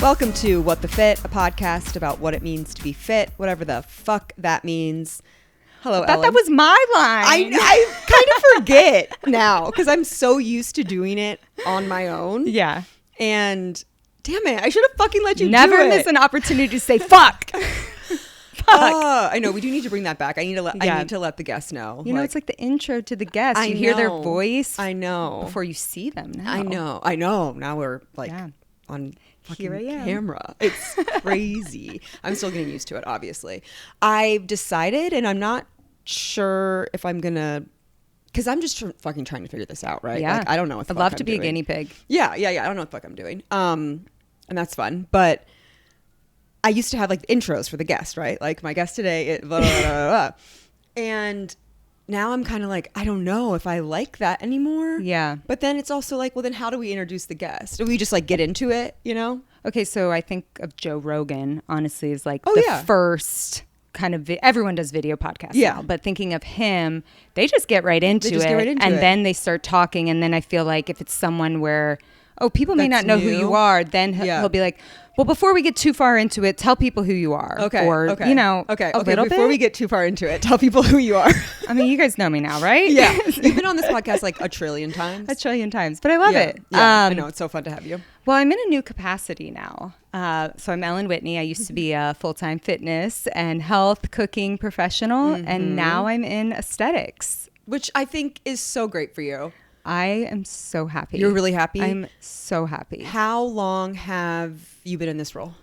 Welcome to What the Fit, a podcast about what it means to be fit, whatever the fuck that means. Hello, I thought Ellen. that was my line. I kind of forget now because I'm so used to doing it on my own. Yeah. And damn it, I should have fucking let you Never do it. miss an opportunity to say fuck. I know. We do need to bring that back. I need to let the guests know. You know, it's like the intro to the guest. I You hear their know. voice I know. before you see them now. I know. Now we're like on fucking Here I am. camera. It's crazy. I'm still getting used to it, obviously. I've decided, and I'm not sure if I'm going to, because I'm just fucking trying to figure this out, right? Yeah. Like, I don't know what the I'd fuck love I'm to be doing. a guinea pig. Yeah. I don't know what the fuck I'm doing. And that's fun. But I used to have like intros for the guest, right? Like my guest today, blah, blah, blah, blah, blah. And now I'm kind of like, I don't know if I like that anymore. Yeah. But then it's also like, well, then how do we introduce the guest? Do we just like get into it, you know? Okay, so I think of Joe Rogan, honestly, is like the first kind of, everyone does video podcasts now, but thinking of him, they just get right into it. And then they start talking. And then I feel like if it's someone where, people may not know who you are, then he'll be like, well, before we get too far into it, tell people who you are. Okay. Or, you know, Before we get too far into it, tell people who you are. I mean, you guys know me now, right? Yeah. You've been on this podcast like a trillion times. A trillion times, but I love it. Yeah, I know. It's so fun to have you. Well, I'm in a new capacity now. So I'm Ellen Whitney. I used to be a full-time fitness and health cooking professional, and now I'm in aesthetics. Which I think is so great for you. I am so happy. You're really happy? I'm so happy. How long have you been in this role?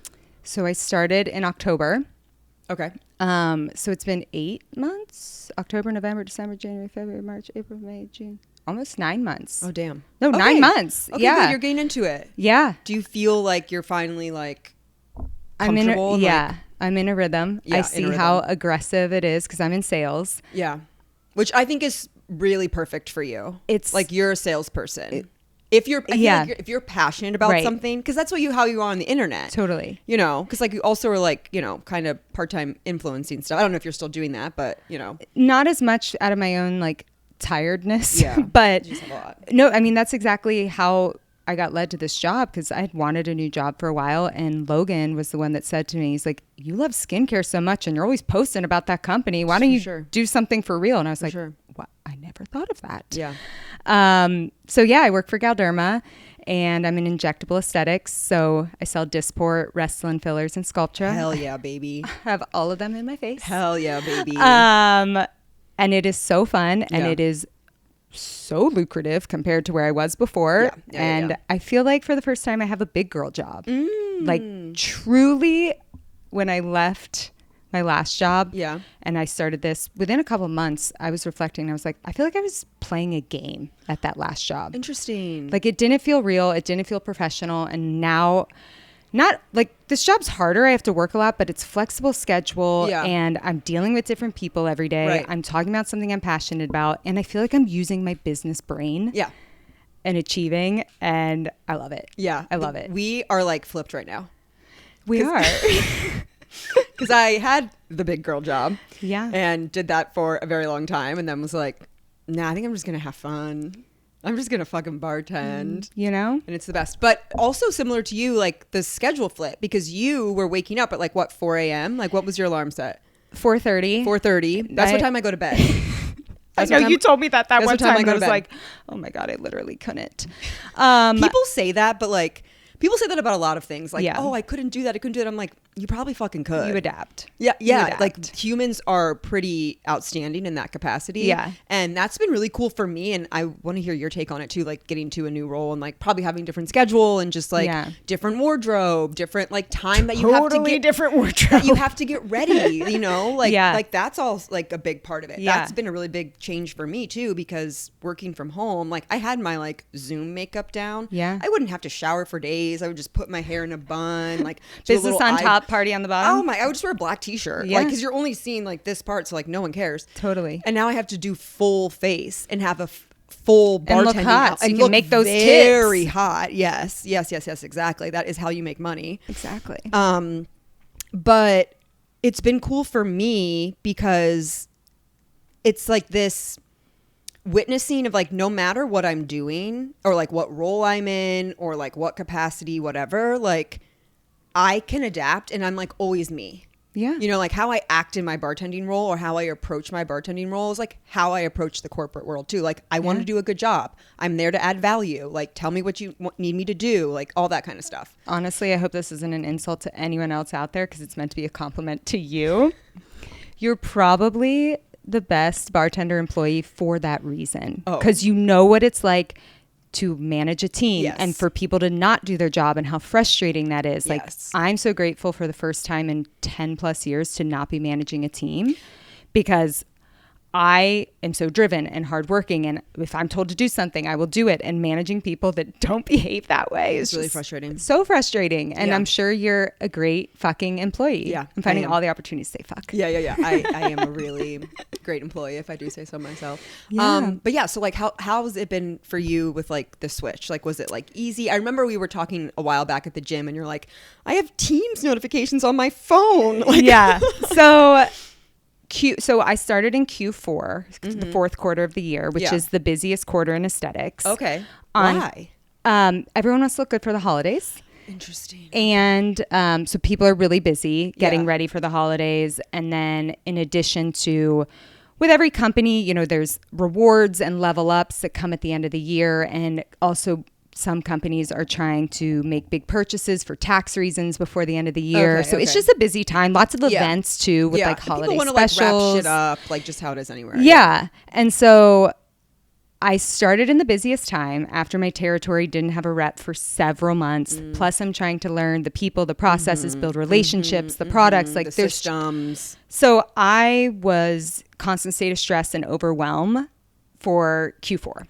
So I started in October. Okay. So it's been 8 months. October, November, December, January, February, March, April, May, June. Almost 9 months. Oh, damn. No, 9 months. Okay, yeah. good. You're getting into it. Yeah. Do you feel like you're finally like I'm in comfortable? I'm in a rhythm. Yeah, I see how aggressive it is because I'm in sales. Yeah. Which I think is really perfect for you. It's like you're a salesperson. If you're passionate about something, because that's how you are on the internet. Totally. You know, because like you also are like, you know, kind of part-time influencing stuff. I don't know if you're still doing that, but you know. Not as much out of my own like tiredness. Yeah. But you just have a lot. No, I mean, that's exactly how I got led to this job because I had wanted a new job for a while. And Logan was the one that said to me, he's like, you love skincare so much and you're always posting about that company. Why don't you do something for real? And I was like, what? I never thought of that. Yeah. So yeah, I work for Galderma and I'm in injectable aesthetics. So I sell Dysport, Restylane fillers, and Sculptra. Hell yeah, baby. I have all of them in my face. Hell yeah, baby. And it is so fun and it is so lucrative compared to where I was before. And I feel like for the first time I have a big girl job. Like truly when I left my last job and I started this within a couple of months, I was reflecting. I was like, I feel like I was playing a game at that last job. Interesting. Like it didn't feel real. It didn't feel professional. And now not like this job's harder. I have to work a lot, but it's flexible schedule and I'm dealing with different people every day. Right. I'm talking about something I'm passionate about and I feel like I'm using my business brain and achieving and I love it. Yeah. I love it. We are like flipped right now. We are. Because I had the big girl job and did that for a very long time and then was like, nah, I think I'm just going to have fun. I'm just going to fucking bartend. You know? And it's the best. But also similar to you, like the schedule flip, because you were waking up at like, what, 4 a.m.? Like what was your alarm set? 4:30. 4:30. That's what time I go to bed. I know you told me that one time and I was bed. like, oh my God, I literally couldn't. People say that, but like, people say that about a lot of things. Like, oh, I couldn't do that. I couldn't do it. I'm like, you probably fucking could. You adapt. Yeah. You adapt. Like humans are pretty outstanding in that capacity. Yeah. And that's been really cool for me. And I want to hear your take on it too, like getting to a new role and like probably having different schedule and just like different wardrobe, different like time that you have to get different wardrobe. You have to get ready, you know, like, like that's all like a big part of it. Yeah. That's been a really big change for me too, because working from home, like I had my like Zoom makeup down. Yeah. I wouldn't have to shower for days. I would just put my hair in a bun, like business on top, party on the bottom. Oh my, I would just wear a black t-shirt. Like, cause you're only seeing like this part. So like no one cares. Totally. And now I have to do full face and have a full bartending. And look hot. So you can make those tips. Very hot. Yes. Exactly. That is how you make money. Exactly. But it's been cool for me because it's like this witnessing of like, no matter what I'm doing or like what role I'm in or like what capacity, whatever, like I can adapt and I'm like always me. Yeah. You know, like how I act in my bartending role or how I approach my bartending role is like how I approach the corporate world too. Like I want to do a good job. I'm there to add value. Like tell me what you need me to do. Like all that kind of stuff. Honestly, I hope this isn't an insult to anyone else out there because it's meant to be a compliment to you. You're probably the best bartender employee for that reason. Because you know what it's like to manage a team and for people to not do their job and how frustrating that is. Like I'm so grateful for the first time in 10 plus years to not be managing a team because I am so driven and hardworking, and if I'm told to do something, I will do it. And managing people that don't behave that way is really frustrating. So frustrating. And I'm sure you're a great fucking employee. Yeah, I'm finding all the opportunities to say fuck. Yeah. I am a really great employee, if I do say so myself. But yeah, so like how has it been for you with like the switch? Like, was it like easy? I remember we were talking a while back at the gym, and you're like, I have Teams notifications on my phone. Like, yeah. So I started in Q4, the fourth quarter of the year, which is the busiest quarter in aesthetics. Okay. Why? Everyone wants to look good for the holidays. Interesting. And so people are really busy getting ready for the holidays. And then in addition to, with every company, you know, there's rewards and level ups that come at the end of the year. And also some companies are trying to make big purchases for tax reasons before the end of the year. So it's just a busy time. Lots of events too with like holiday people specials. Like wrap shit up, like just how it is anywhere. Yeah. And so I started in the busiest time after my territory didn't have a rep for several months. Plus I'm trying to learn the people, the processes, build relationships, the products, like the systems. So I was constant state of stress and overwhelm for Q4.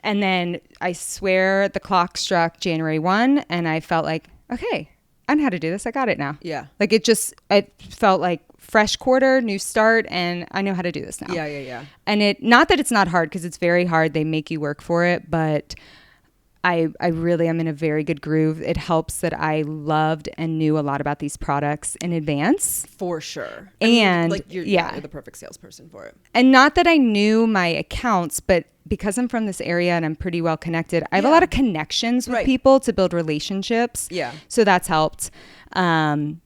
And then I swear the clock struck January 1 and I felt like, okay, I know how to do this. I got it now. Yeah. Like it felt like fresh quarter, new start, and I know how to do this now. Yeah. And not that it's not hard, because it's very hard. They make you work for it, but I really am in a very good groove. It helps that I loved and knew a lot about these products in advance. For sure. And like you're the perfect salesperson for it. And not that I knew my accounts, but because I'm from this area and I'm pretty well connected, I have a lot of connections with people to build relationships. Yeah. So that's helped. But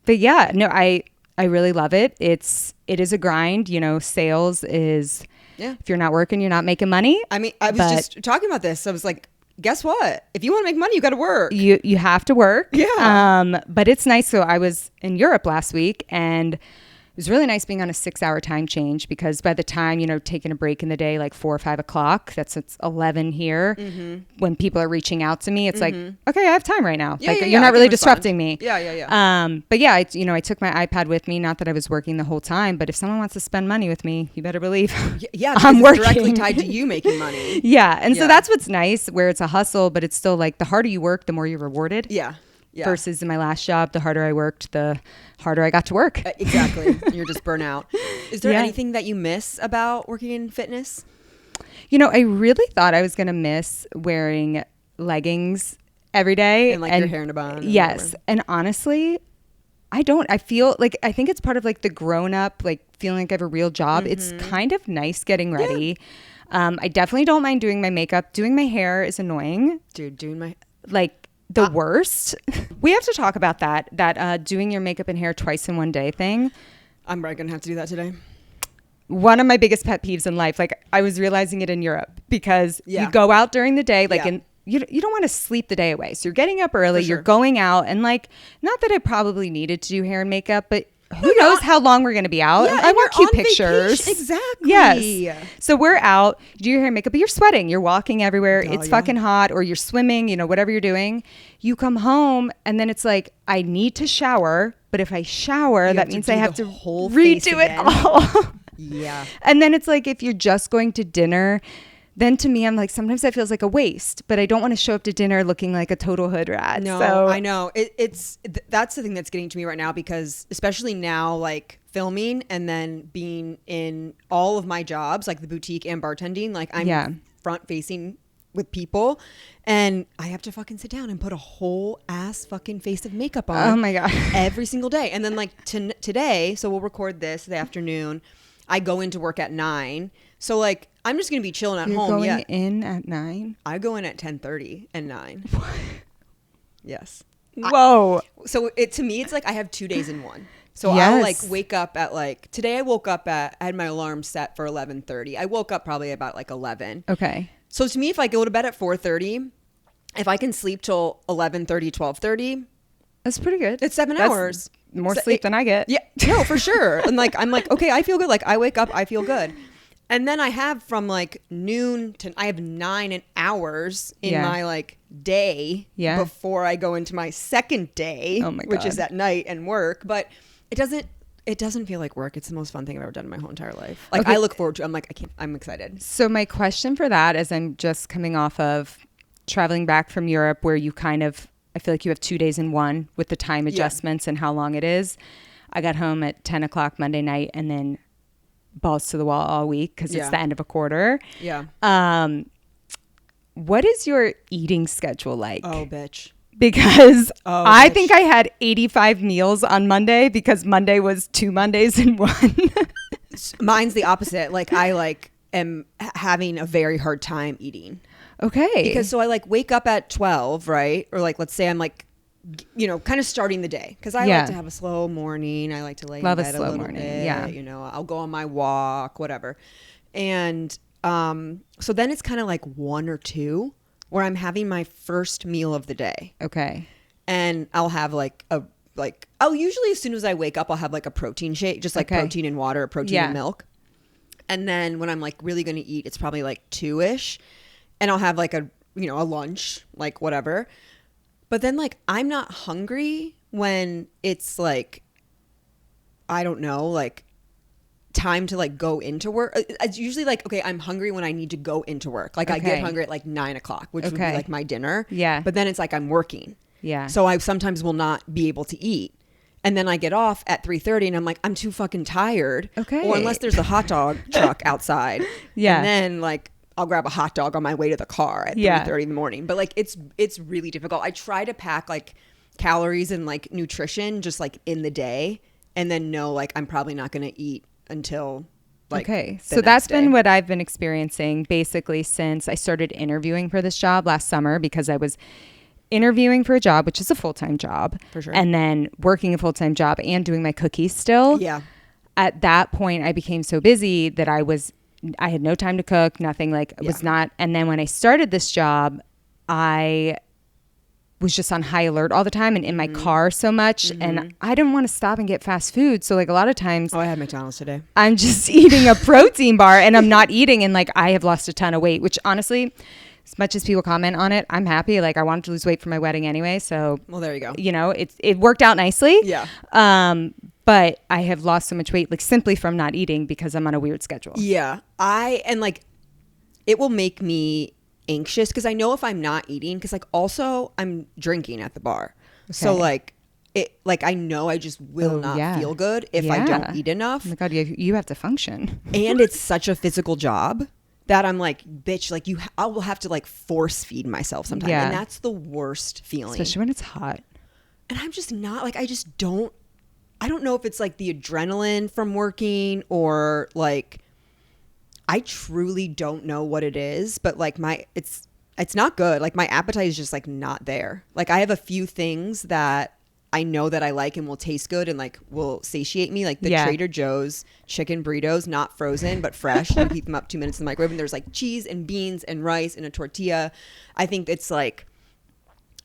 yeah, no, I really love it. It is a grind. You know, sales is, if you're not working, you're not making money. I mean, I was just talking about this. I was like, guess what? If you want to make money, you got to work. You have to work. Yeah. But it's nice. So I was in Europe last week, and it was really nice being on a 6-hour time change, because by the time, you know, taking a break in the day, like 4 or 5 o'clock, it's 11 here. When people are reaching out to me, it's like, okay, I have time right now. You're not really disrupting me. Yeah. But yeah, I took my iPad with me. Not that I was working the whole time, but if someone wants to spend money with me, you better believe I'm working. Directly tied to you making money. So that's what's nice, where it's a hustle, but it's still like the harder you work, the more you're rewarded. Yeah. Versus in my last job, the harder I worked, the harder I got to work. Exactly. You're just burnt out. Is there anything that you miss about working in fitness? You know, I really thought I was going to miss wearing leggings every day. And your hair in a bun. Yes. And honestly, I don't. I think it's part of like the grown up, like feeling like I have a real job. It's kind of nice getting ready. I definitely don't mind doing my makeup. Doing my hair is annoying. Dude, doing my... the worst. We have to talk about that doing your makeup and hair twice in one day thing. I'm probably going to have to do that today. One of my biggest pet peeves in life. Like, I was realizing it in Europe, because you go out during the day, like you don't want to sleep the day away. So you're getting up early, you're going out, and like, not that I probably needed to do hair and makeup, but who knows how long we're going to be out. Yeah, I want cute pictures. Vacation. Exactly. Yes. So we're out, you do your hair and makeup, but you're sweating. You're walking everywhere. It's fucking hot, or you're swimming, you know, whatever you're doing. You come home, and then it's like, I need to shower. But if I shower, that means I have to redo it all. Yeah. And then it's like, if you're just going to dinner, then to me, I'm like, sometimes that feels like a waste, but I don't want to show up to dinner looking like a total hood rat. No, so. I know. That's the thing that's getting to me right now, because especially now, like filming and then being in all of my jobs, like the boutique and bartending, like I'm front facing with people, and I have to fucking sit down and put a whole ass fucking face of makeup on. Oh my God. Every single day. And then like today, so we'll record this the afternoon. I go into work at 9. So like, I'm just going to be chilling at home. You're going in at 9? I go in at 10:30 and 9. What? Yes. Whoa. So to me, it's like I have 2 days in one. So Yes. I'll like wake up at like, today I had my alarm set for 11:30. I woke up probably about like 11. Okay. So to me, if I go to bed at 4:30, if I can sleep till 11:30, 12:30, That's pretty good. it's 7 That's hours. More sleep than I get. Yeah, no, for sure. And like, I'm like, okay, I feel good. Like I wake up, I feel good. And then I have from like noon to, I have 9 hours in my like day before I go into my second day, which is at night and work. But it doesn't feel like work. It's the most fun thing I've ever done in my whole entire life. Like I look forward to, I'm excited. So my question for that is, I'm just coming off of traveling back from Europe where you I feel like you have 2 days in one with the time adjustments and how long it is. I got home at 10 o'clock Monday night and then balls to the wall all week because it's the end of a quarter. Yeah. What is your eating schedule like? Oh, bitch. Because I think I had 85 meals on Monday because Monday was 2 Mondays in one. Mine's the opposite. Like I am having a very hard time eating. Okay. Because so I like wake up at 12, right? Or like, let's say I'm like, kind of starting the day. Because I like to have a slow morning. I like to lay in bed a little bit. Yeah. I'll go on my walk, whatever. And so then it's kind of like 1 or 2 where I'm having my first meal of the day. Okay. And I'll have I'll usually as soon as I wake up, I'll have like a protein shake, just like protein and water, or protein and milk. And then when I'm like really going to eat, it's probably like 2-ish. And I'll have like a lunch, like whatever. But then like I'm not hungry when it's like, I don't know, like time to like go into work. It's usually like, okay, I'm hungry when I need to go into work. Like I get hungry at like 9 o'clock, which would be like my dinner. Yeah. But then it's like I'm working. Yeah. So I sometimes will not be able to eat. And then I get off at 3:30 and I'm like, I'm too fucking tired. Okay. Or unless there's a hot dog truck outside. Yeah. And then like I'll grab a hot dog on my way to the car at 3:30 in the morning. But like it's really difficult. I try to pack like calories and like nutrition just like in the day and then know like I'm probably not going to eat until like so that's been what I've been experiencing basically since I started interviewing for this job last summer, because I was interviewing for a job, which is a full-time job, for sure, and then working a full-time job and doing my cookies still. Yeah. At that point, I became so busy that I had no time to cook, nothing, like was not. And then when I started this job, I was just on high alert all the time and in my car so much. And I didn't want to stop and get fast food. So like a lot of times, I had McDonald's today. I'm just eating a protein bar and I'm not eating. And like, I have lost a ton of weight, which honestly, as much as people comment on it, I'm happy. Like I wanted to lose weight for my wedding anyway. So, well, there you go. It worked out nicely. Yeah. But I have lost so much weight, like simply from not eating because I'm on a weird schedule. Yeah. And like, it will make me anxious because I know if I'm not eating, because like also I'm drinking at the bar. Okay. So like, I know I just will not feel good if I don't eat enough. Oh my God, you have to function. And it's such a physical job that I'm like, bitch, like I will have to like force feed myself sometimes. Yeah. And that's the worst feeling. Especially when it's hot. And I'm just not like, I don't know if it's like the adrenaline from working or like, I truly don't know what it is, but like it's not good. Like my appetite is just like not there. Like I have a few things that I know that I like and will taste good and like will satiate me. Like the Trader Joe's chicken burritos, not frozen, but fresh. You heat them up 2 minutes in the microwave and there's like cheese and beans and rice and a tortilla. I think it's like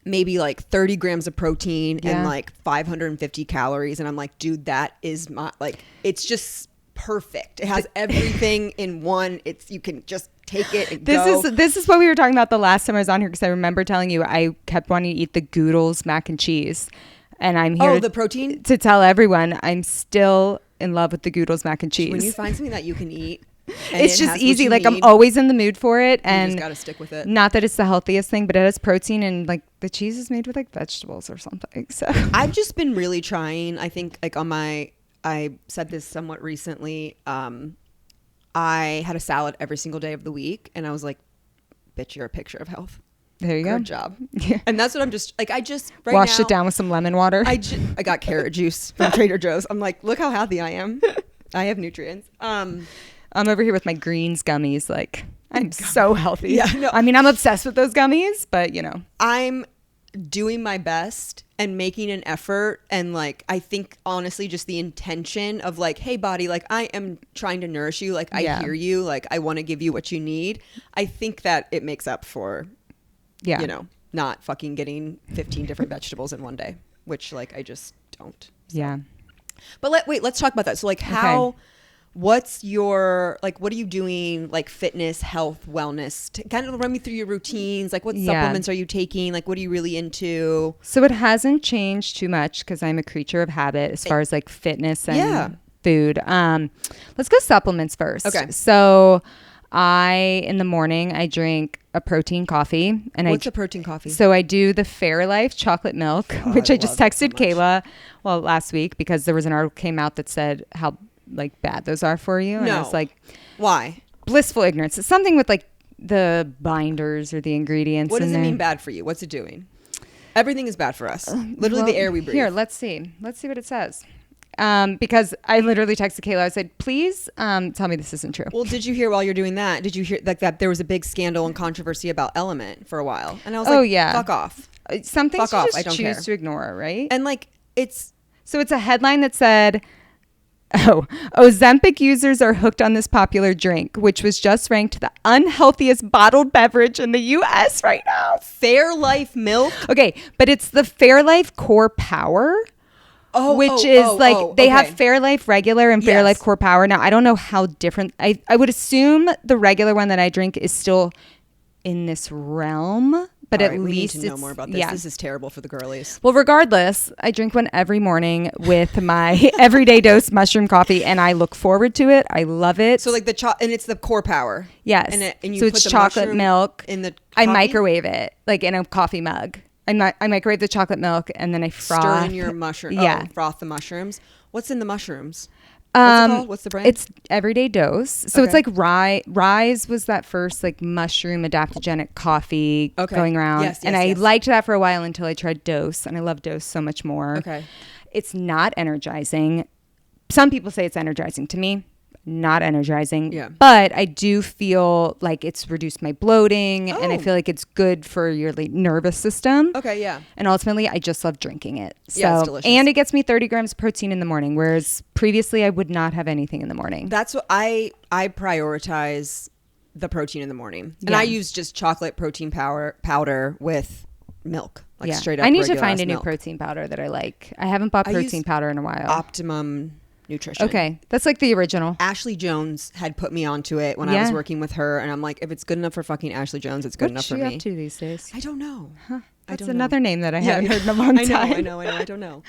maybe like 30 grams of protein and like 550 calories. And I'm like, dude, that is it's just perfect. It has everything in one. You can just take it and go. This is what we were talking about the last time I was on here, because I remember telling you I kept wanting to eat the Goodles mac and cheese. And I'm here the protein? To tell everyone I'm still in love with the Goodles mac and cheese. When you find something that you can eat, it's just easy. Like I'm always in the mood for it, and you just gotta stick with it. Not that it's the healthiest thing, but it has protein, and like the cheese is made with like vegetables or something. So I've just been really trying. I think like I said this somewhat recently. I had a salad every single day of the week, and I was like, bitch, you're a picture of health. There you go. Good job. Yeah. And that's what I'm just like, washed it down with some lemon water. I got carrot juice from Trader Joe's. I'm like, look how healthy I am. I have nutrients. I'm over here with my greens gummies. Like I'm so healthy. Yeah. No. I mean, I'm obsessed with those gummies, but doing my best and making an effort, and like I think honestly just the intention of like, hey body, like I am trying to nourish you, like I hear you, like I want to give you what you need. I think that it makes up for you know, not fucking getting 15 different vegetables in one day, which like I just don't. So. But let's talk about that. So like how what's your, like, what are you doing, like fitness, health, wellness? Kind of run me through your routines. Like what supplements are you taking? Like what are you really into? So it hasn't changed too much because I'm a creature of habit as far as like fitness and food. Let's go supplements first. Okay. So in the morning, I drink a protein coffee. And What's a protein coffee? So I do the Fairlife chocolate milk, which I just texted Kayla, last week, because there was an article came out that said how like bad those are for you. And I was like, why? Blissful ignorance. It's something with like the binders or the ingredients. What does it mean bad for you? What's it doing? Everything is bad for us. Literally the air we breathe. Here, let's see what it says. Because I literally texted Kayla. I said, please tell me this isn't true. Well, did you hear while you're doing that? Did you hear like that there was a big scandal and controversy about Element for a while? And I was like, fuck off. Some things fuck you off. I just don't choose care. to ignore, right? And like it's a headline that said, Ozempic users are hooked on this popular drink, which was just ranked the unhealthiest bottled beverage in the U.S. right now. Fairlife milk. Okay, but it's the Fairlife Core Power. Which is they have Fairlife regular and Fairlife Core Power. Now, I don't know how different. I would assume the regular one that I drink is still in this realm. But at least we need to know more about this. Yeah. This is terrible for the girlies. Well, regardless, I drink one every morning with my everyday dose mushroom coffee, and I look forward to it. I love it. So like and it's the Core Power. Yes. And you so put it's the chocolate milk in the coffee? I microwave it like in a coffee mug. I microwave the chocolate milk and then I froth. Stir in your mushroom. Yeah. Froth the mushrooms. What's in the mushrooms? What's it called? What's the brand? It's Everyday Dose. So it's like Rise was that first like mushroom adaptogenic coffee going around. Yes, and I liked that for a while until I tried Dose, and I love Dose so much more. Okay. It's not energizing. Some people say it's energizing. To me, not energizing. Yeah. But I do feel like it's reduced my bloating, and I feel like it's good for your like, nervous system. Okay, yeah. And ultimately, I just love drinking it. So, yeah, it's delicious. And it gets me 30 grams of protein in the morning, whereas previously I would not have anything in the morning. That's what I prioritize the protein in the morning. And I use just chocolate protein powder with milk. Like straight up. I need to find a milk. new protein powder that I like. I haven't bought protein powder in a while. Optimum Nutrition. Okay. That's like the original. Ashley Jones had put me onto it when I was working with her, and I'm like, if it's good enough for fucking Ashley Jones, it's good enough for me. What's she up to these days? I don't know. Huh. That's another name that I haven't heard in a long time. I know. I don't know.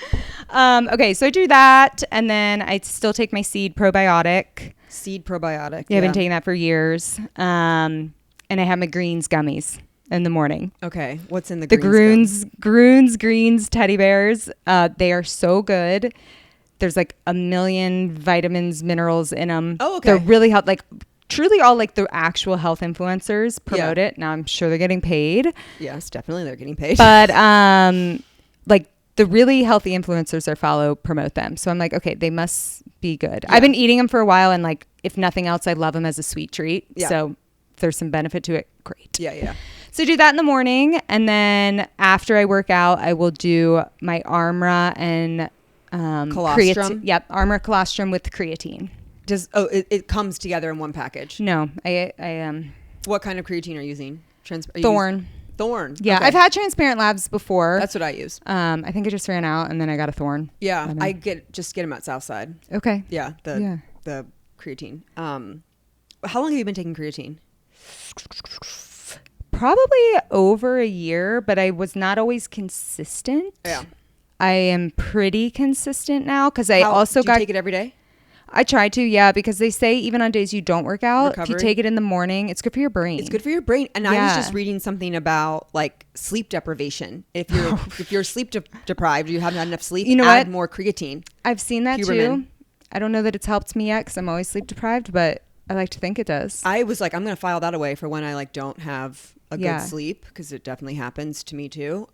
Okay, so I do that, and then I still take my seed probiotic. Seed probiotic. Yeah, I've been taking that for years. And I have my greens gummies in the morning. Okay, what's in the Greens greens teddy bears? They are so good. There's like a million vitamins, minerals in them. Oh, okay. They're really like truly all like the actual health influencers promote it. Now I'm sure they're getting paid. Yes, definitely they're getting paid. But like the really healthy influencers I follow promote them. So I'm like, okay, they must be good. Yeah. I've been eating them for a while, and like if nothing else, I love them as a sweet treat. Yeah. So if there's some benefit to it, great. Yeah. So do that in the morning, and then after I work out, I will do my Armra and colostrum. Armor colostrum with creatine. It comes together in one package? No, I What kind of creatine are you using? Thorn. Thorn. Yeah, okay. I've had Transparent Labs before. That's what I use. I think I just ran out, and then I got a Thorn. Yeah, I get them at Southside. Okay. Yeah, the creatine. How long have you been taking creatine? Probably over a year, but I was not always consistent. Yeah. I am pretty consistent now because I also take it every day? I try to, yeah, because they say even on days you don't work out, Recovery. if you take it in the morning, it's good for your brain. It's good for your brain. And I was just reading something about like sleep deprivation. If you're sleep deprived, you haven't had enough sleep, add more creatine. I've seen that too. I don't know that it's helped me yet because I'm always sleep deprived, but I like to think it does. I was like, I'm going to file that away for when I like don't have a good sleep, because it definitely happens to me too.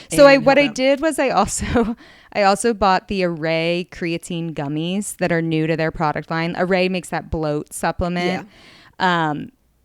So what I did was I also bought the Array creatine gummies that are new to their product line. Array makes that bloat supplement. Yeah.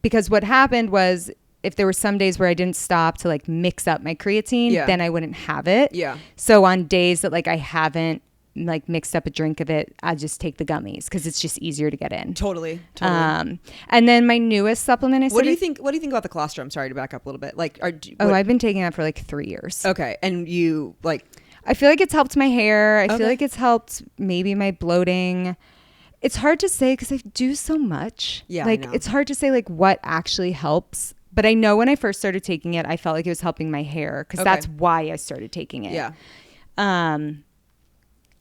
Because what happened was if there were some days where I didn't stop to like mix up my creatine, then I wouldn't have it. Yeah. So on days that like I haven't like mixed up a drink of it, I just take the gummies because it's just easier to get in. Totally. And then my newest supplement, what do you think about the colostrum? Sorry to back up a little bit. Like, I've been taking that for like 3 years. Okay. And you like, I feel like it's helped my hair. I feel like it's helped maybe my bloating. It's hard to say because I do so much. Yeah. Like it's hard to say like what actually helps. But I know when I first started taking it, I felt like it was helping my hair because that's why I started taking it. Yeah.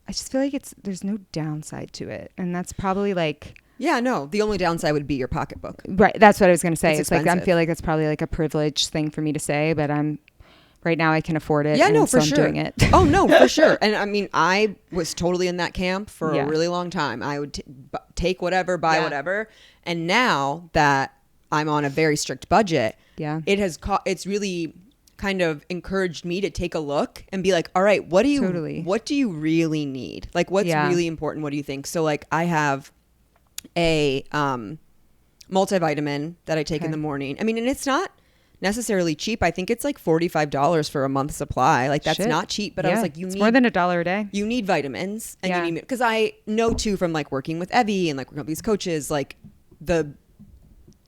I just feel like there's no downside to it. And that's probably like... Yeah, no. The only downside would be your pocketbook. Right. That's what I was going to say. It's like, I feel like it's probably like a privileged thing for me to say, but right now I can afford it. Yeah, no, for so sure. I'm doing it. Oh, no, for sure. And I mean, I was totally in that camp for a really long time. I would take whatever, buy whatever. And now that I'm on a very strict budget, it's really kind of encouraged me to take a look and be like, all right, what do you really need? Like, what's really important? What do you think? So like I have a multivitamin that I take in the morning. I mean, and it's not necessarily cheap. I think it's like $45 for a month's supply. Like that's not cheap, but I was like, it's more than $1 a day. You need vitamins and you need, because I know too from like working with Evie and like working with these coaches, like the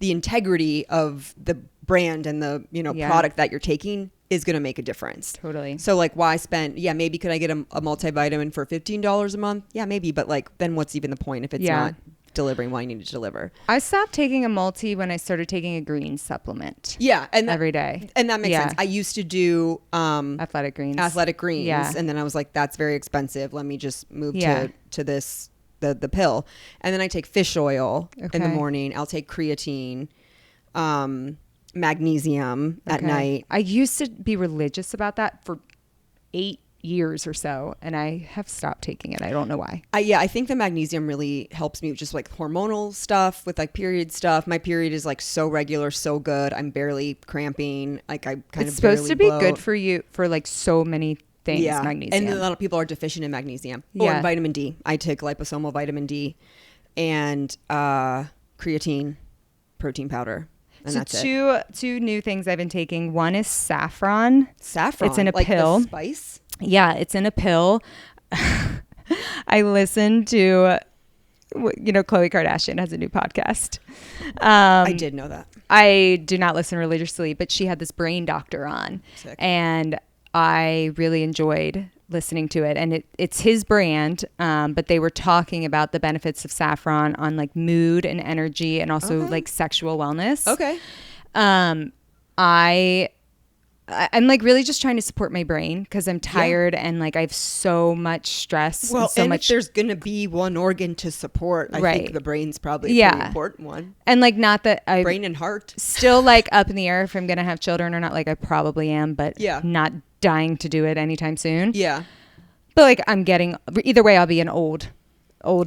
integrity of the brand and the product that you're taking is going to make a difference. Totally. So like why spend, maybe could I get a multivitamin for $15 a month? Yeah, maybe. But like then what's even the point if it's not delivering what I need to deliver? I stopped taking a multi when I started taking a green supplement. Yeah. And every day. And that makes sense. I used to do athletic greens. Yeah. And then I was like, that's very expensive. Let me just move to this, the pill. And then I take fish oil in the morning. I'll take creatine. Magnesium at night. I used to be religious about that for 8 years or so, and I have stopped taking it. I don't know why. I think the magnesium really helps me with just like hormonal stuff, with like period stuff. My period is like so regular, so good. I'm barely cramping. Like it's supposed to be bloat. Good for you for like so many things. Yeah, magnesium. and a lot of people are deficient in magnesium. Oh, and vitamin D. I take liposomal vitamin D and creatine, protein powder. And so that's two new things I've been taking. One is saffron. Saffron. It's in a The pill. spice? Yeah, it's in a pill. I listened to, Khloe Kardashian has a new podcast. I did know that. I do not listen religiously, but she had this brain doctor on. Sick. And I really enjoyed listening to it, and it's his brand, but they were talking about the benefits of saffron on like mood and energy and also like sexual wellness. I'm like really just trying to support my brain because I'm tired and like I have so much stress. Well, and if there's gonna be one organ to support, I think the brain's probably a pretty important one. And like not that brain and heart still like up in the air if I'm gonna have children or not. Like I probably am, but not dying to do it anytime soon. Yeah. But like I'm getting either way, I'll be an old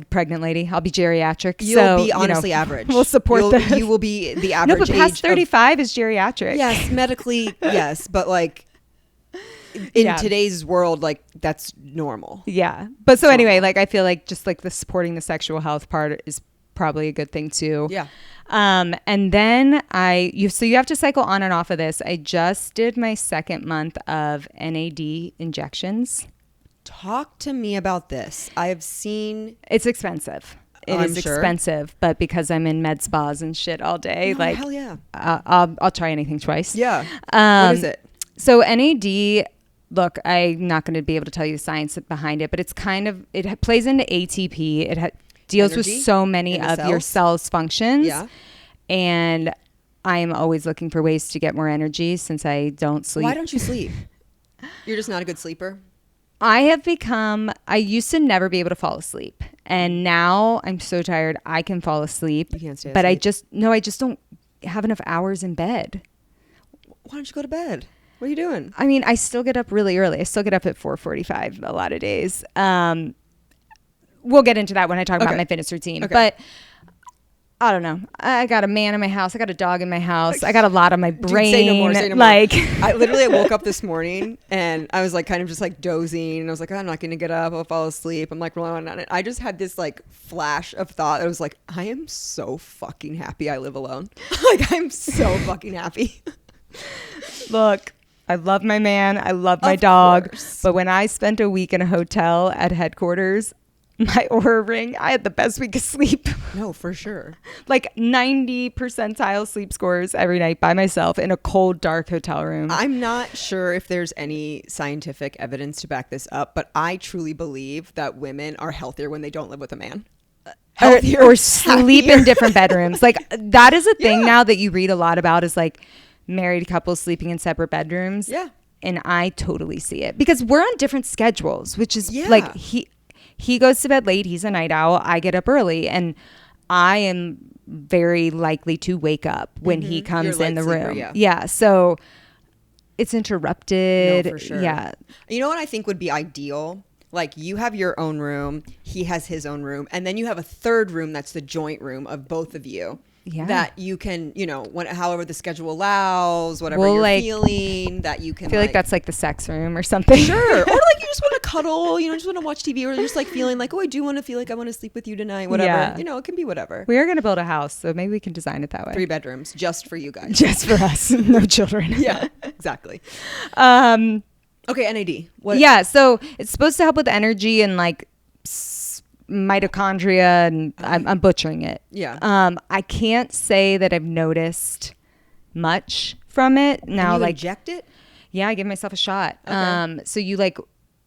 pregnant lady. I'll be geriatric. You'll be honestly average. We'll support that. You will be the average. No, but past 35 is geriatric. Yes, medically, yes, but like in today's world, like that's normal. Yeah, but so anyway, like I feel like just like the supporting the sexual health part is probably a good thing too. Yeah. And then you have to cycle on and off of this. I just did my second month of NAD injections. Talk to me about this. I have seen... It's expensive. It is expensive, but because I'm in med spas and shit all day, like hell yeah. I'll try anything twice. Yeah. What is it? So NAD, look, I'm not going to be able to tell you the science behind it, but it's kind of, it plays into ATP. It deals with so many of your cells' functions. Yeah. And I'm always looking for ways to get more energy since I don't sleep. Why don't you sleep? You're just not a good sleeper? I used to never be able to fall asleep. And now I'm so tired, I can fall asleep. You can't stay asleep. But I just don't have enough hours in bed. Why don't you go to bed? What are you doing? I mean, I still get up really early. I still get up at 4:45 a lot of days. We'll get into that when I talk about my fitness routine. Okay. But I don't know. I got a man in my house. I got a dog in my house. I got a lot on my brain. Dude, say no more, say no like more. I woke up this morning and I was like kind of just like dozing. And I was like, I'm not going to get up. I'll fall asleep. I'm like rolling on it. I just had this like flash of thought. I was like, I am so fucking happy I live alone. Like I'm so fucking happy. Look, I love my man. I love my Of dog. course. But when I spent a week in a hotel at headquarters, my Aura ring, I had the best week of sleep. No, for sure. Like 90 percentile sleep scores every night by myself in a cold, dark hotel room. I'm not sure if there's any scientific evidence to back this up, but I truly believe that women are healthier when they don't live with a man. Or sleep in different bedrooms. Like that is a thing Yeah. now that you read a lot about, is like married couples sleeping in separate bedrooms. Yeah. And I totally see it because we're on different schedules, which is Yeah. like he goes to bed late. He's a night owl. I get up early, and I am very likely to wake up when he comes You're a in the light sleeper, room. yeah. So it's interrupted. No, for sure. Yeah. You know what I think would be ideal? Like you have your own room, he has his own room, and then you have a third room that's the joint room of both of you. Yeah. That you can, however the schedule allows, whatever Well, you're like, feeling, that you can. I feel like that's like the sex room or something. Sure. Or like you just want to cuddle, just want to watch TV, or just like feeling like, oh, I do want to feel like I want to sleep with you tonight, whatever. Yeah. It can be whatever. We are going to build a house, so maybe we can design it that way. 3 bedrooms just for you guys. Just for us, no children. Yeah, exactly. Okay, NAD. What? Yeah, so it's supposed to help with energy and like mitochondria, and I'm butchering it. Yeah. I can't say that I've noticed much from it now. And you Like, inject it? yeah, I give myself a shot. Okay. So you like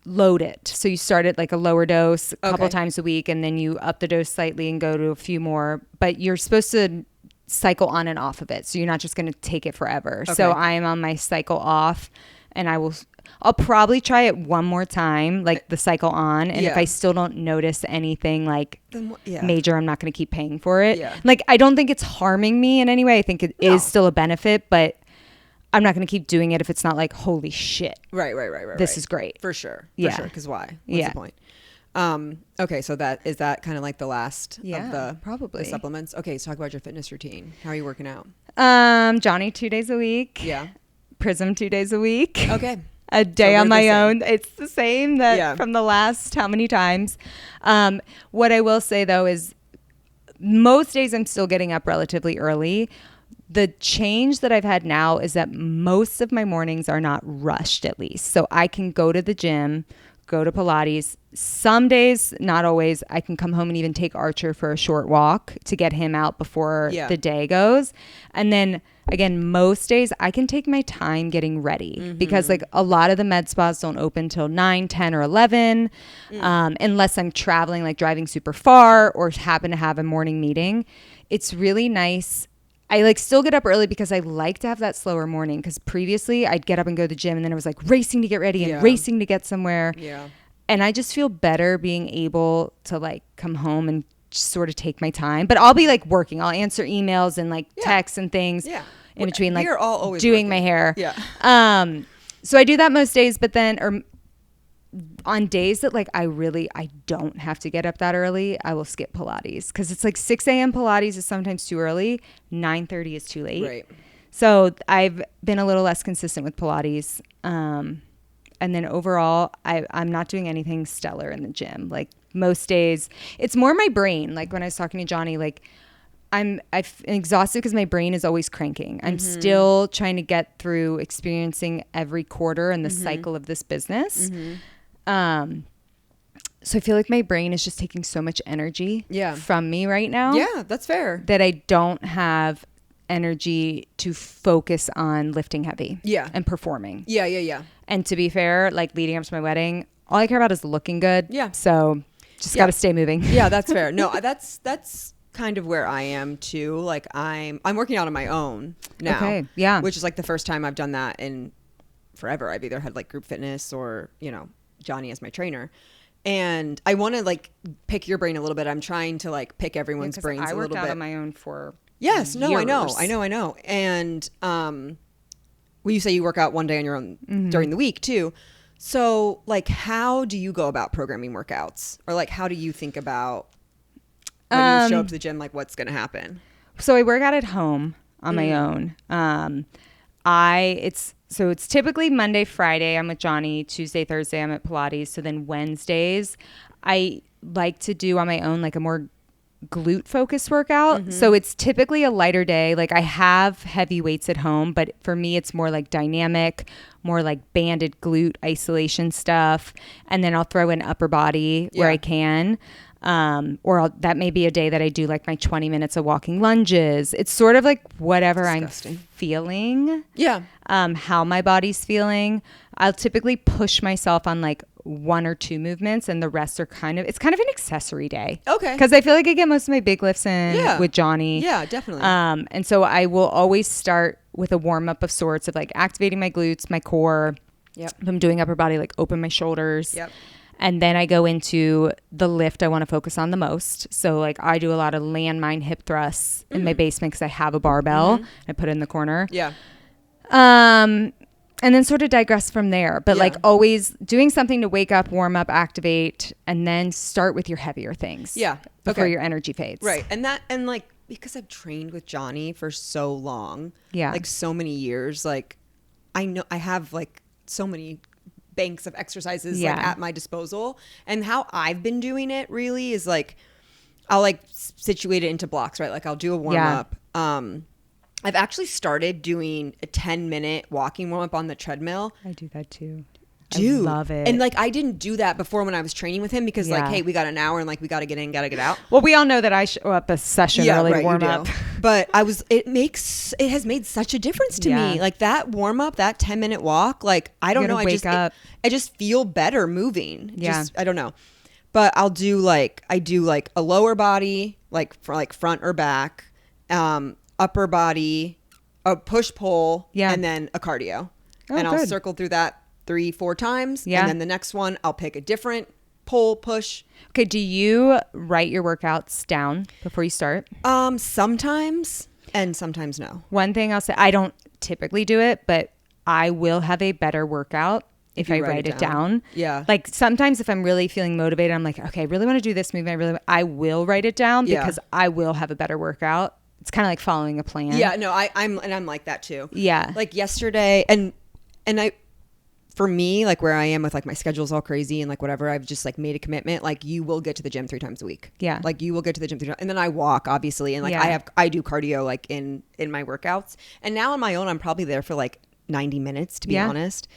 load it. So you start at like a lower dose a couple Okay. times a week, and then you up the dose slightly and go to a few more. But you're supposed to cycle on and off of it, so you're not just going to take it forever. So Okay. I am on my cycle off, and I'll probably try it one more time, like the cycle on, and if Yeah. I still don't notice anything like Yeah. major, I'm not going to keep paying for it. Yeah. Like I don't think it's harming me in any way. I think it No. is still a benefit, but I'm not going to keep doing it if it's not like, holy shit, Right. this is great. For sure. Yeah. Because why? What's Yeah. the point? Okay, so that kind of like the last Yeah, of the probably. the supplements. Okay, so talk about your fitness routine. How are you working out? Johnny 2 days a week. Yeah. Prism 2 days a week. Okay. A day we're on the my same. own. It's the same that Yeah. from the last how many times. What I will say though is most days I'm still getting up relatively early. The change that I've had now is that most of my mornings are not rushed, at least. So I can go to the gym, go to Pilates. Some days, not always, I can come home and even take Archer for a short walk to get him out before Yeah. the day goes. And then again, most days I can take my time getting ready because like a lot of the med spas don't open till 9, 10 or 11 unless I'm traveling, like driving super far or happen to have a morning meeting. It's really nice. I like still get up early because I like to have that slower morning, because previously I'd get up and go to the gym and then it was like racing to get ready and Yeah. racing to get somewhere. Yeah. And I just feel better being able to like come home and just sort of take my time. But I'll be like working. I'll answer emails and like Yeah. texts and things Yeah. in between, like We are all always doing working. my hair. Yeah. So I do that most days, but then or on days that like I don't have to get up that early, I will skip Pilates, because it's like 6 a.m. Pilates is sometimes too early. 9:30 is too late. Right. So I've been a little less consistent with Pilates. And then overall, I'm not doing anything stellar in the gym. Like most days, it's more my brain. Like when I was talking to Johnny, like I'm exhausted because my brain is always cranking. I'm still trying to get through experiencing every quarter and the cycle of this business. So I feel like my brain is just taking so much energy from me right now. Yeah, that's fair. That I don't have energy to focus on lifting heavy and performing. Yeah. And to be fair, like leading up to my wedding, all I care about is looking good. Yeah. So just got to stay moving. Yeah, that's fair. No, that's kind of where I am too. Like I'm working out on my own now. Okay. Yeah. Which is like the first time I've done that in forever. I've either had like group fitness or, Johnny as my trainer. And I want to like pick your brain a little bit. I'm trying to like pick everyone's brains a little bit. I worked out on my own for Yes. No, years. I know. And well, you say you work out one day on your own during the week too. So like, how do you go about programming workouts, or like, how do you think about when you show up to the gym, like what's going to happen? So I work out at home on my own. It's typically Monday, Friday, I'm with Johnny. Tuesday, Thursday, I'm at Pilates. So then Wednesdays, I like to do on my own, like a more glute focused workout. So it's typically a lighter day. Like I have heavy weights at home, but for me, it's more like dynamic, more like banded glute isolation stuff. And then I'll throw in upper body where I can. That may be a day that I do like my 20 minutes of walking lunges. It's sort of like whatever I'm feeling. Yeah. How my body's feeling. I'll typically push myself on like 1 or 2 movements, and the rest are it's kind of an accessory day. Okay. Because I feel like I get most of my big lifts in with Johnny. Yeah, definitely. And so I will always start with a warm up of sorts of like activating my glutes, my core. Yep. If I'm doing upper body, like open my shoulders. Yep. And then I go into the lift I want to focus on the most. So like I do a lot of landmine hip thrusts in my basement because I have a barbell. I put it in the corner. Yeah. And then sort of digress from there. But like always doing something to wake up, warm up, activate, and then start with your heavier things. Yeah. Before your energy fades. Right. And like, because I've trained with Johnny for so long. Yeah. Like so many years. Like I know I have like so many banks of exercises like at my disposal. And how I've been doing it really is like, I'll like situate it into blocks, right? Like I'll do a warm up. I've actually started doing a 10-minute walking warm-up on the treadmill. I do that too. Dude. I love it. And like I didn't do that before when I was training with him because like, hey, we got an hour and like we got to get in, got to get out. Well, we all know that I show up a session early to warm up. But it has made such a difference to me. Like that warm up, that 10-minute walk, like I don't know. I just feel better moving. Yeah. I don't know. But I do like a lower body, like for like front or back, upper body, a push pull, and then a cardio. And I'll circle through that 3-4 times. And then the next one, I'll pick a different pull, push. Okay. Do you write your workouts down before you start? Sometimes and sometimes no. One thing I'll say, I don't typically do it, but I will have a better workout if I write it down. Yeah. Like sometimes if I'm really feeling motivated, I'm like, okay, I really want to do this movement. I will write it down because I will have a better workout. It's kind of like following a plan. Yeah, no, I'm like that too. Yeah. Like yesterday and for me, like where I am with like my schedule's all crazy and like whatever, I've just like made a commitment. Like you will get to the gym 3 times a week. Yeah. Like you will get to the gym 3 times. And then I walk obviously. And like I do cardio like in my workouts. And now on my own, I'm probably there for like 90 minutes to be honest.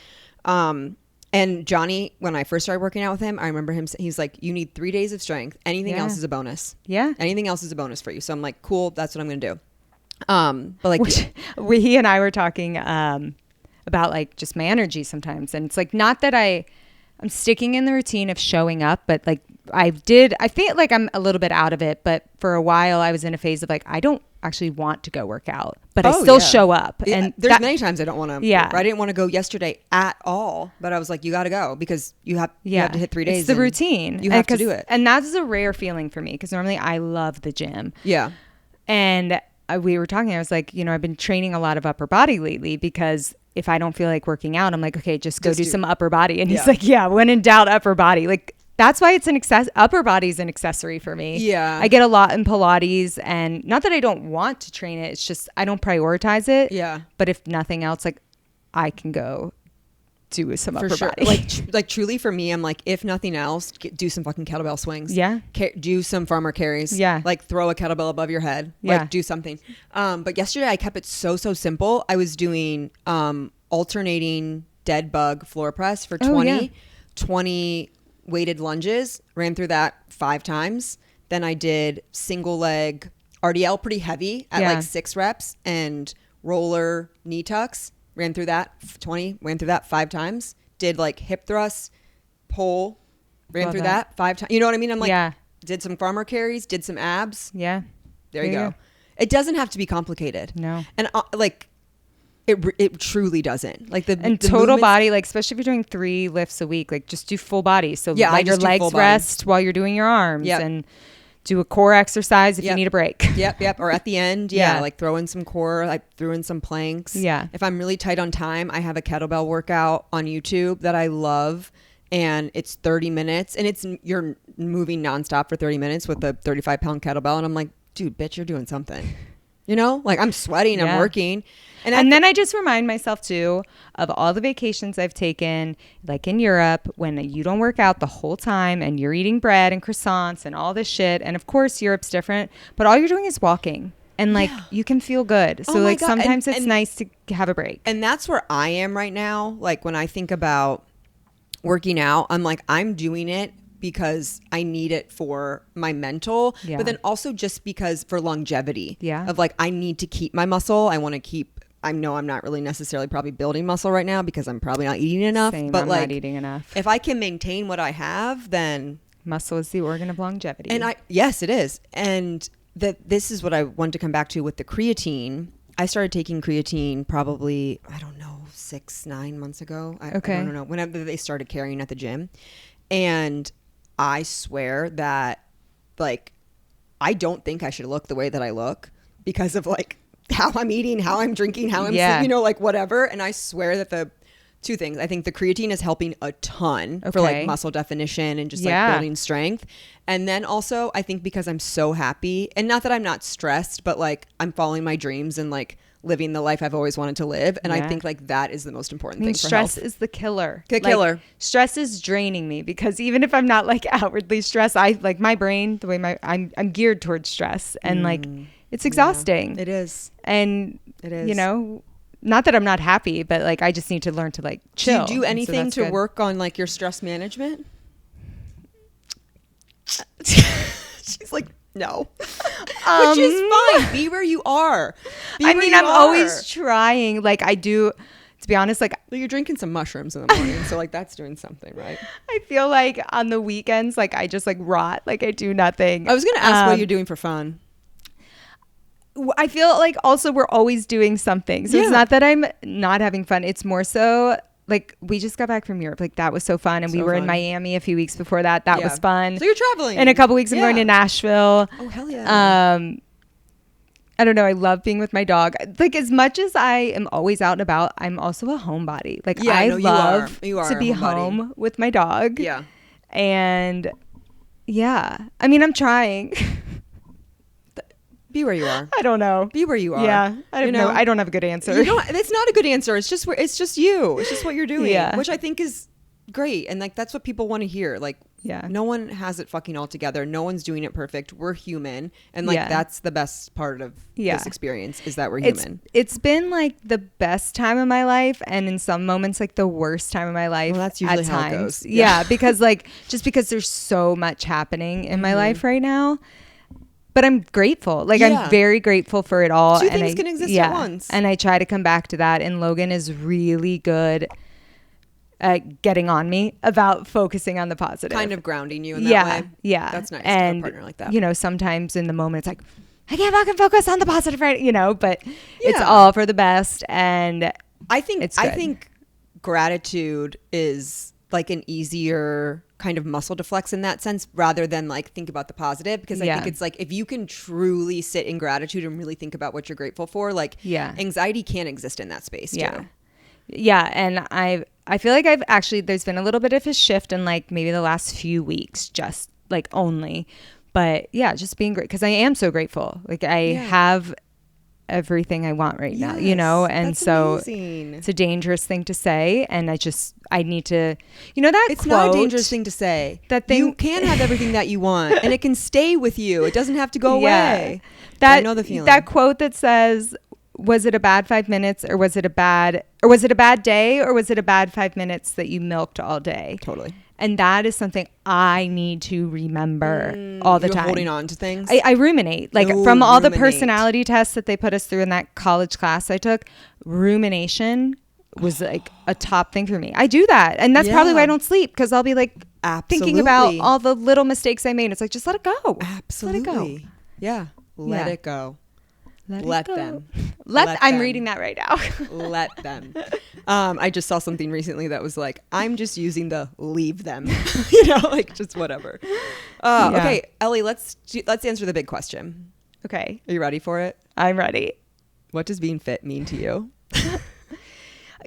And Johnny, when I first started working out with him, I remember him, he's like, you need 3 days of strength. Anything else is a bonus. Yeah. Anything else is a bonus for you. So I'm like, cool, that's what I'm going to do. But like he and I were talking about like just my energy sometimes. And it's like, not that I'm sticking in the routine of showing up, but like I feel like I'm a little bit out of it, but for a while I was in a phase of like, I don't actually want to go work out, but I still show up. And there's many times I don't want to. Yeah. I didn't want to go yesterday at all, but I was like, you got to go because you have to hit 3 days. It's the routine. You have to do it. And that's a rare feeling for me because normally I love the gym. Yeah. And we were talking, I was like, I've been training a lot of upper body lately because if I don't feel like working out, I'm like, okay, just go do some upper body. And he's like, yeah, when in doubt, upper body. Like, that's why it's upper body is an accessory for me. Yeah. I get a lot in Pilates, and not that I don't want to train it. It's just, I don't prioritize it. Yeah. But if nothing else, like I can go do some upper body. Like truly for me, I'm like, if nothing else, do some fucking kettlebell swings. Yeah. Do some farmer carries. Yeah. Like throw a kettlebell above your head. Yeah. Like do something. But yesterday I kept it so simple. I was doing alternating dead bug floor press for 20 weighted lunges, ran through that 5 times. Then I did single leg RDL pretty heavy at like 6 reps and roller knee tucks, ran through that 5 times. Did like hip thrusts, pull, ran through that 5 times. You know what I mean? I'm like, did some farmer carries, did some abs. Yeah. There you go. It doesn't have to be complicated. No. And like, it truly doesn't. Like the total body, like especially if you're doing 3 lifts a week, like just do full body. So let your legs rest while you're doing your arms and do a core exercise if you need a break. Yep. Or at the end, like throw in some core, like throw in some planks. Yeah. If I'm really tight on time, I have a kettlebell workout on YouTube that I love. And it's 30 minutes and you're moving nonstop for 30 minutes with a 35-pound kettlebell. And I'm like, dude, bitch, you're doing something. You know, like I'm sweating, I'm working. And then I just remind myself too of all the vacations I've taken, like in Europe, when you don't work out the whole time and you're eating bread and croissants and all this shit. And of course, Europe's different, but all you're doing is walking. And like you can feel good. So like sometimes it's nice to have a break. And that's where I am right now. Like when I think about working out, I'm like, I'm doing it because I need it for my mental, but then also just because for longevity of like, I need to keep my muscle. I want to keep, I know I'm not really necessarily probably building muscle right now because I'm probably not eating enough, but I'm like not eating enough. If I can maintain what I have, then muscle is the organ of longevity. And yes, it is. And this is what I want to come back to with the creatine. I started taking creatine probably, I don't know, 6-9 months ago. I don't know, whenever they started carrying at the gym. And I swear that like, I don't think I should look the way that I look because of like how I'm eating, how I'm drinking, how I'm sleeping, you know, like whatever. And I swear that the two things, I think the creatine is helping a ton for like muscle definition and just like building strength. And then also I think because I'm so happy, and not that I'm not stressed, but like I'm following my dreams and like living the life I've always wanted to live. And I think like that is the most important thing for stress health. is the killer. Killer. Stress is draining me because even if I'm not like outwardly stressed, I like my brain, the way I'm geared towards stress, and like it's exhausting. It is. And it is. You know, not that I'm not happy, but like I just need to learn to like chill. Do you do anything to work on like your stress management? She's like, no. Which is fine. Be where you are. I'm always trying. Like I do, to be honest, like you're drinking some mushrooms in the morning. So like that's doing something, right? I feel like on the weekends, like I just like rot. Like I do nothing. I was going to ask what you're doing for fun. I feel like also we're always doing something. So it's not that I'm not having fun. It's more so like we just got back from Europe. Like that was so fun. And we were in Miami a few weeks before that. That was fun. So you're traveling. In a couple weeks I'm going to Nashville. Oh, hell yeah. I don't know. I love being with my dog. Like as much as I am always out and about, I'm also a homebody. Like I love to be home with my dog. Yeah. And I mean, I'm trying. Be where you are. I don't know. Be where you are. Yeah. I don't know. I don't have a good answer. It's not a good answer. It's just you. It's just what you're doing. Yeah. Which I think is great. And like, that's what people want to hear. Like, no one has it fucking all together. No one's doing it perfect. We're human. And like, that's the best part of this experience is that we're human. It's been like the best time of my life. And in some moments, like the worst time of my life. Well, that's usually how it goes. Yeah. Because like, just because there's so much happening in my life right now. But I'm grateful. Like I'm very grateful for it all. Two things can exist at once. And I try to come back to that. And Logan is really good at getting on me about focusing on the positive. Kind of grounding you in that way. Yeah. That's nice and, to have a partner like that. You know, sometimes in the moment it's like, I can't fucking focus on the positive, right? You know, but it's all for the best. And I think gratitude is like an easier kind of muscle to flex in that sense rather than like think about the positive, because I think it's like if you can truly sit in gratitude and really think about what you're grateful for, like anxiety can't exist in that space too. Yeah. And I feel like I've actually, there's been a little bit of a shift in like maybe the last few weeks, just like only, but just being great. Cause I am so grateful. Like I have everything I want right now, you know? And that's so amazing. It's a dangerous thing to say. And I need to, you know, that it's quote, not a dangerous thing to say. That you can have everything that you want and it can stay with you. It doesn't have to go away. I know the feeling. That quote that says, was it a bad 5 minutes or was it a bad day or was it a bad 5 minutes that you milked all day? Totally. And that is something I need to remember all the time. Holding on to things. I ruminate. Like from all the personality tests that they put us through in that college class I took, rumination was like a top thing for me. I do that. And that's probably why I don't sleep, because I'll be like thinking about all the little mistakes I made. It's like, just let it go. Absolutely. Let it go. Yeah. Let it go. Let them. I'm reading that right now. Let them. I just saw something recently that was like, I'm just using the leave them, you know, like just whatever. Okay, Ellie, let's answer the big question. Okay. Are you ready for it? I'm ready. What does being fit mean to you?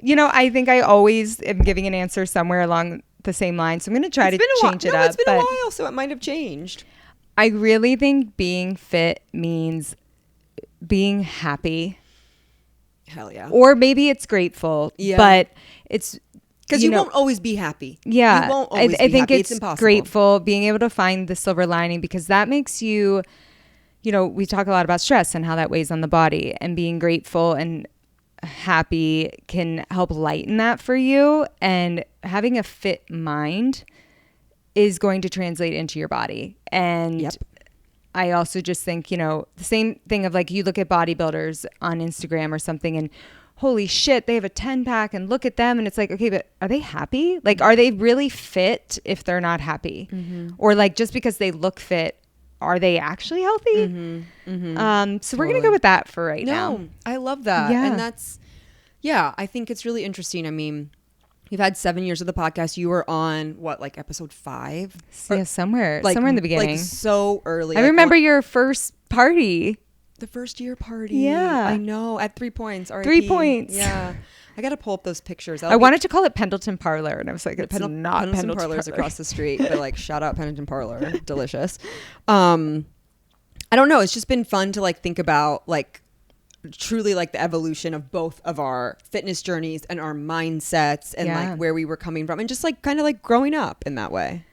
You know, I think I always am giving an answer somewhere along the same line. So I'm going to try to change it up. It's been a while, so it might have changed. I really think being fit means being happy. Hell yeah. Or maybe it's grateful, but it's because you won't always be happy. Yeah. You won't always I be think happy. it's impossible. grateful, being able to find the silver lining, because that makes you, we talk a lot about stress and how that weighs on the body, and being grateful and happy can help lighten that for you. And having a fit mind is going to translate into your body. And I also just think, the same thing of like, you look at bodybuilders on Instagram or something and holy shit, they have a 10-pack and look at them. And it's like, okay, but are they happy? Like, are they really fit if they're not happy? Mm-hmm. Or like, just because they look fit, are they actually healthy? Mm-hmm. Mm-hmm. So we're going to go with that for right now. I love that. Yeah. And that's, I think it's really interesting. I mean, you've had 7 years of the podcast. You were on what, like episode 5? Yeah, somewhere in the beginning. Like so early. I remember your first party. The first year party. Yeah. I know. At 3 points. RIP. 3 points. Yeah. I got to pull up those pictures. I wanted to call it Pendleton Parlor, and I was like, it's not Pendleton Parlor's Parlor. across the street, but like, shout out Pendleton Parlor. Delicious. I don't know. It's just been fun to like think about like truly like the evolution of both of our fitness journeys and our mindsets and like where we were coming from and just like kind of like growing up in that way,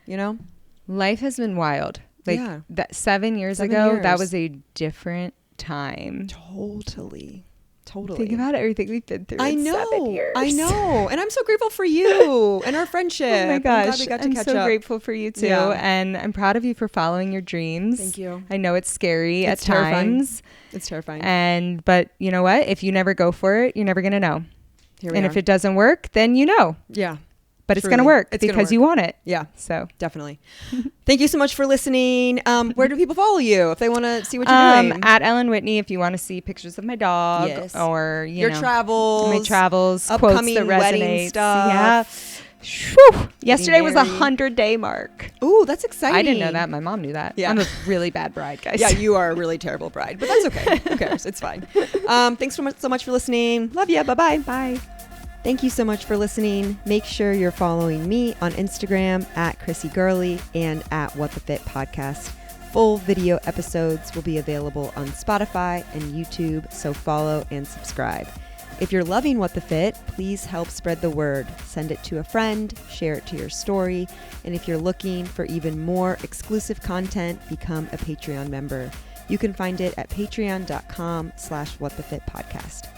Life has been wild. Like that 7 years ago, that was a different time. Totally. Think about everything we've been through. In 7 years. I know. And I'm so grateful for you and our friendship. Oh my gosh. I'm glad we got to catch so up. Grateful for you too. Yeah. And I'm proud of you for following your dreams. Thank you. I know it's scary at terrifying. times. It's terrifying. But you know what? If you never go for it, you're never going to know. And if it doesn't work, then you know. Yeah. But it's going to work because you want it. Yeah. So definitely. Thank you so much for listening. Where do people follow you if they want to see what you're doing? At Ellen Whitney, if you want to see pictures of my dog or your travels, my travels, upcoming quotes that wedding resonate. stuff. Yeah. Whew. Yesterday was 100-day mark. Ooh, that's exciting. I didn't know that. My mom knew that. Yeah. I'm a really bad bride, guys. Yeah, you are a really terrible bride, but that's okay. Who cares? It's fine. Thanks so much for listening. Love you. Bye-bye. Bye. Thank you so much for listening. Make sure you're following me on Instagram at @ChrissyGirlie and at What the Fit Podcast. Full video episodes will be available on Spotify and YouTube, so follow and subscribe. If you're loving What the Fit, please help spread the word. Send it to a friend, share it to your story, and if you're looking for even more exclusive content, become a Patreon member. You can find it at patreon.com/whatthefitpodcast.